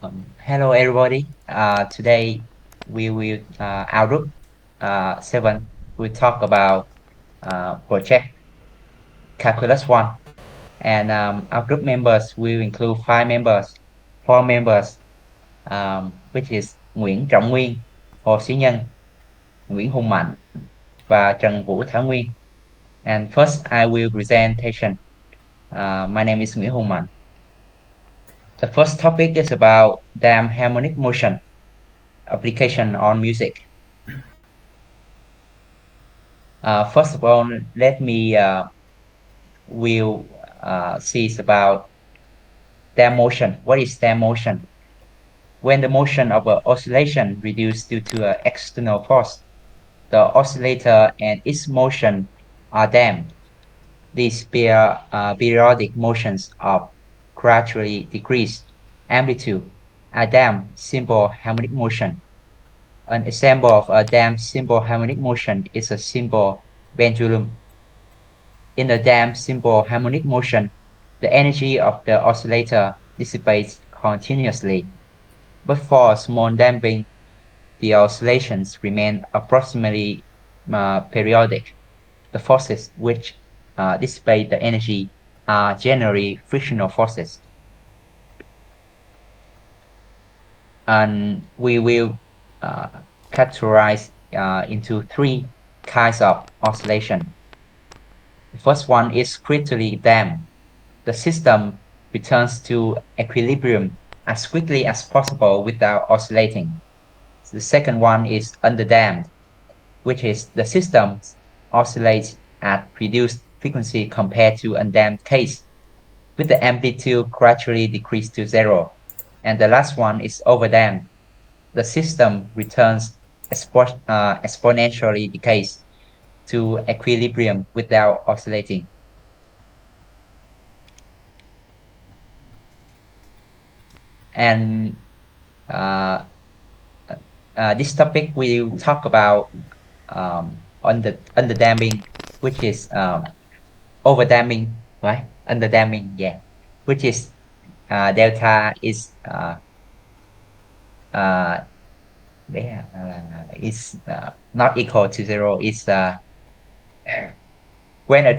Hello everybody. Today we will our group 7 will talk about project Calculus 1, and our group members will include 5 members, 4 members, which is Nguyễn Trọng Nguyên, Hồ Sĩ Nhân, Nguyễn Hùng Mạnh và Trần Vũ Thảo Nguyên. And first I will presentation. My name is Nguyễn Hùng Mạnh. The first topic is about damn harmonic motion application on music. First of all, let me will see about damn motion. What is damn motion? When the motion of an oscillation reduced due to an external force, the oscillator and its motion are damped. These periodic motions of gradually decreased amplitude are damped simple harmonic motion. An example of a damped simple harmonic motion is a simple pendulum. In the damped simple harmonic motion, the energy of the oscillator dissipates continuously, but for small damping, the oscillations remain approximately periodic. The forces which dissipate the energy are generally frictional forces. And we will categorize into 3 kinds of oscillation. The first one is critically damped. The system returns to equilibrium as quickly as possible without oscillating. The second one is underdamped, which is the system oscillates at reduced frequency compared to undamped case, with the amplitude gradually decreased to 0. And the last one is overdamped. The system returns exponentially decays to equilibrium without oscillating. And this topic will talk about on the underdamping, which is overdamping, right? Underdamping, yeah, which is delta is not equal to 0. It's when a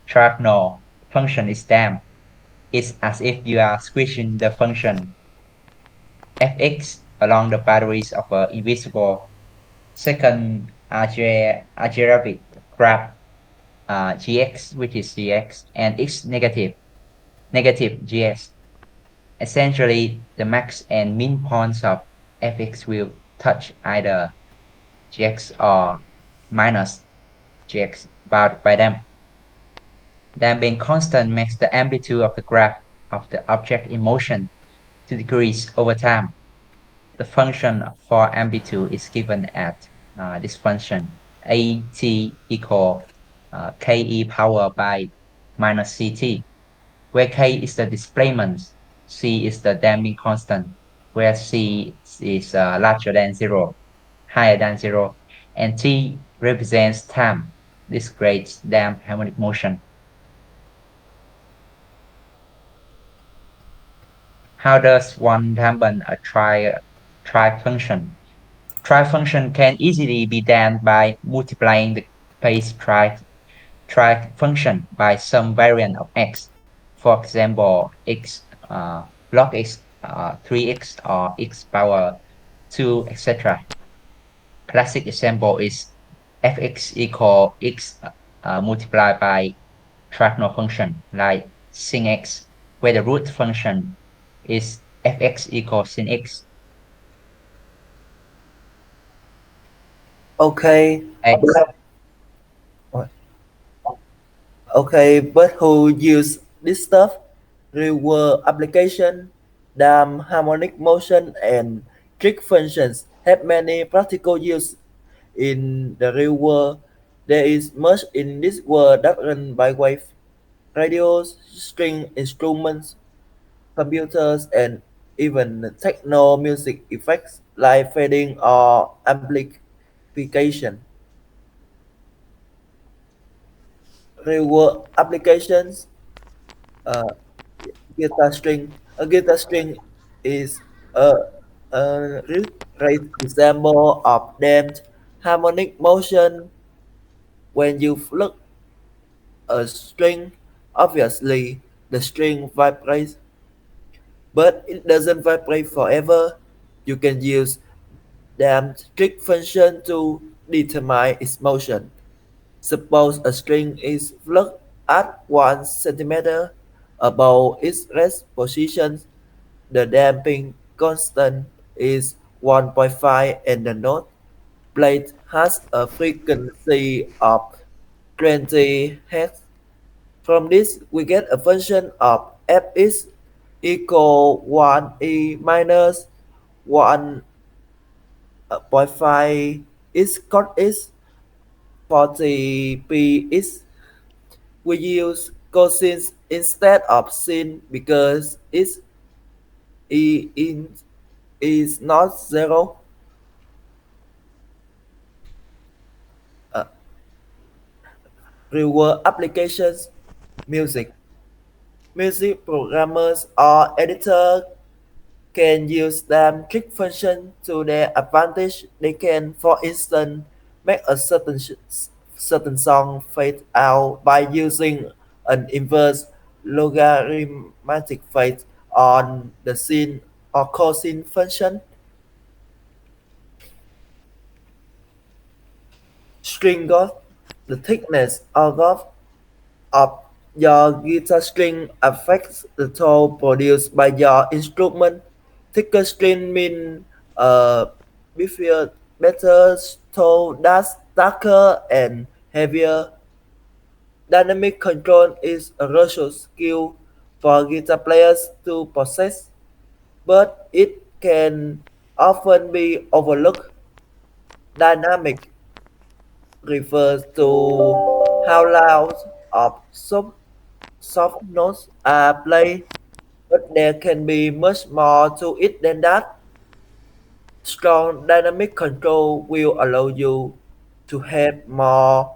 triagonal function is damped, it's as if you are squishing the function fx along the boundaries of an invisible second algebraic graph gx, which is gx, and x negative gx. Essentially, the max and min points of fx will touch either gx or minus gx bounded by them. Damping constant makes the amplitude of the graph of the object in motion to decrease over time. The function for amplitude is given at this function at equal ke power by minus ct, where k is the displacement, c is the damping constant, where c is larger than 0, higher than 0, and t represents time. This creates damped harmonic motion. How does one dampen a trifunction? Trifunction can easily be damped by multiplying the base trifunction by some variant of x. For example, x log x, 3x, or x power 2, etc. Classic example is fx equal x multiplied by trigonal function like sin x, where the root function is fx equals sin x. Okay, X. okay, but who use this stuff? Real world application, damn harmonic motion and trig functions have many practical use in the real world. There is much in this world that run by wave, radios, string instruments, computers, and even techno music effects like fading or amplification. Real world applications, uh, guitar string, A guitar string is a great example of damped harmonic motion. When you flick a string, obviously the string vibrates, but it doesn't vibrate forever. You can use damped trick function to determine its motion. Suppose a string is flugged at 1 centimeter above its rest position. The damping constant is 1.5 and the note played has a frequency of 20 Hz. From this, we get a function of fx equal 1e minus 1.5 x cos x 40px. We use cosine instead of sin because e in is not zero. Uh, Real world applications, music. Music programmers or editors can use them trick function to their advantage. They can, for instance, make a certain song fade out by using an inverse logarithmic fade on the sine or cosine function. String growth, the thickness or growth of your guitar string affects the tone produced by your instrument. Thicker string mean beefier, better tone that's darker and heavier. Dynamic control is a crucial skill for guitar players to possess, but it can often be overlooked. Dynamic refers to how loud or soft notes are played, but there can be much more to it than that. Strong dynamic control will allow you to have more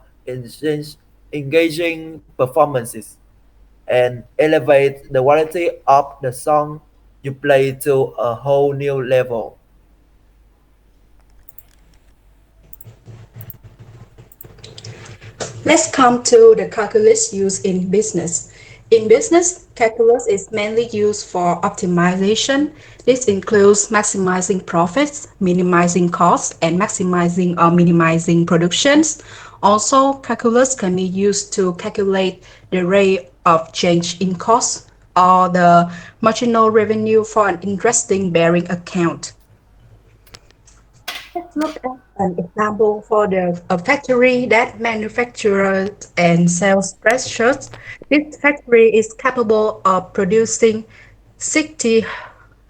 engaging performances and elevate the quality of the song you play to a whole new level. Let's come to the calculus used in business. In business, calculus is mainly used for optimization. This includes maximizing profits, minimizing costs, and maximizing or minimizing productions. Also, calculus can be used to calculate the rate of change in cost or the marginal revenue for an interest-bearing account. Let's look at an example for a factory that manufactures and sells dress shirts. This factory is capable of producing 60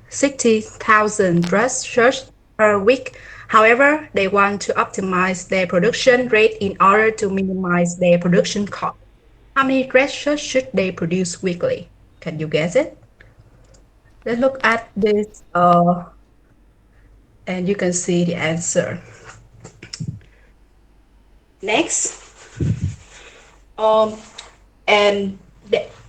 60,000 dress shirts per week. However, they want to optimize their production rate in order to minimize their production cost. How many dress shirts should they produce weekly? Can you guess it? Let's look at this and you can see the answer. Next, um, and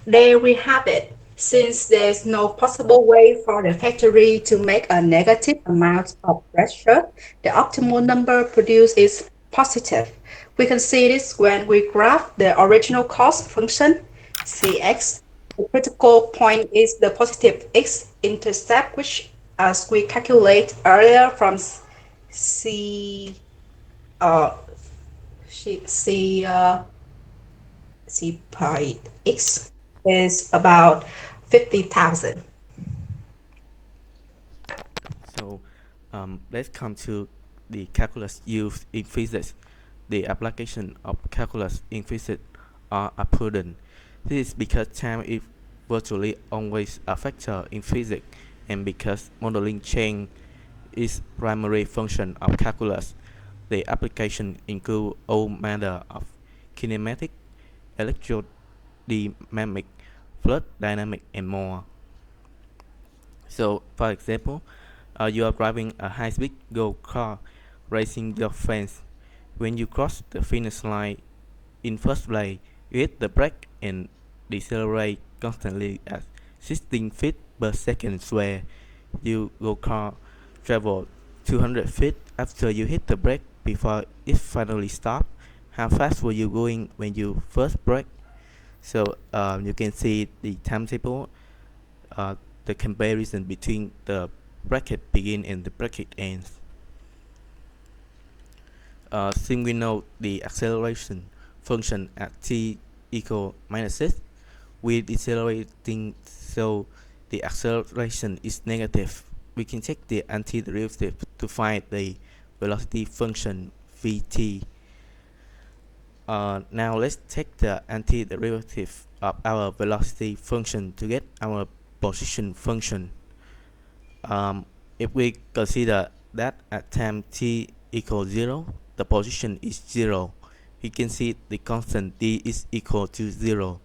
there we have it. Since there's no possible way for the factory to make a negative amount of pressure, the optimal number produced is positive. We can see this when we graph the original cost function, Cx. The critical point is the positive x-intercept, which as we calculate earlier from C, uh, C, C pi x is about 50,000. So let's come to the calculus used in physics. The application of calculus in physics are abundant. This is because time is virtually always a factor in physics, and because modeling change is primary function of calculus. The application include all manner of kinematic, electrodynamic, fluid dynamic, and more. So, for example, you are driving a high-speed go-kart, racing your friends. When you cross the finish line in first place, you hit the brake and decelerate constantly at 16 feet per second, where you go car travel 200 feet after you hit the brake before it finally stops. How fast were you going when you first brake? So you can see the timetable, the comparison between the bracket begin and the bracket ends. Since we know the acceleration function at t equal minus s, we're decelerating, so the acceleration is negative. We can take the antiderivative to find the velocity function vt. Now let's take the antiderivative of our velocity function to get our position function. If we consider that at time t equals 0, the position is 0, we can see the constant d is equal to 0.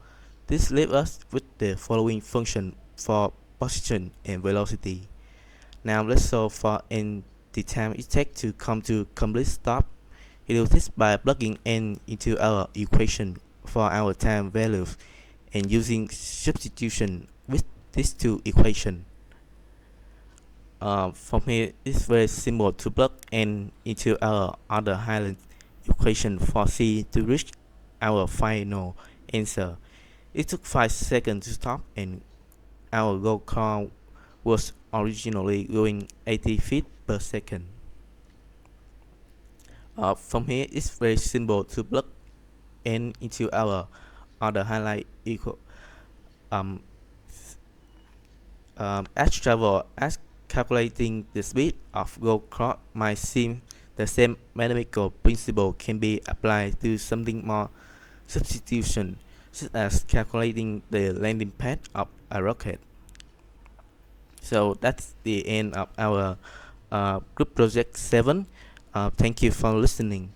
This leaves us with the following function for position and velocity. Now let's solve for n, the time it takes to come to complete stop. We do this by plugging n into our equation for our time values and using substitution with these two equations. From here, it's very simple to plug n into our other Highland equation for c to reach our final answer. It took 5 seconds to stop, and our go car was originally going 80 feet per second. From here, it's very simple to plug n into our other highlight equal as travel as calculating the speed of go car might seem the same mathematical principle can be applied to something more substitution, such as calculating the landing pad of a rocket. So that's the end of our group project 7. Thank you for listening.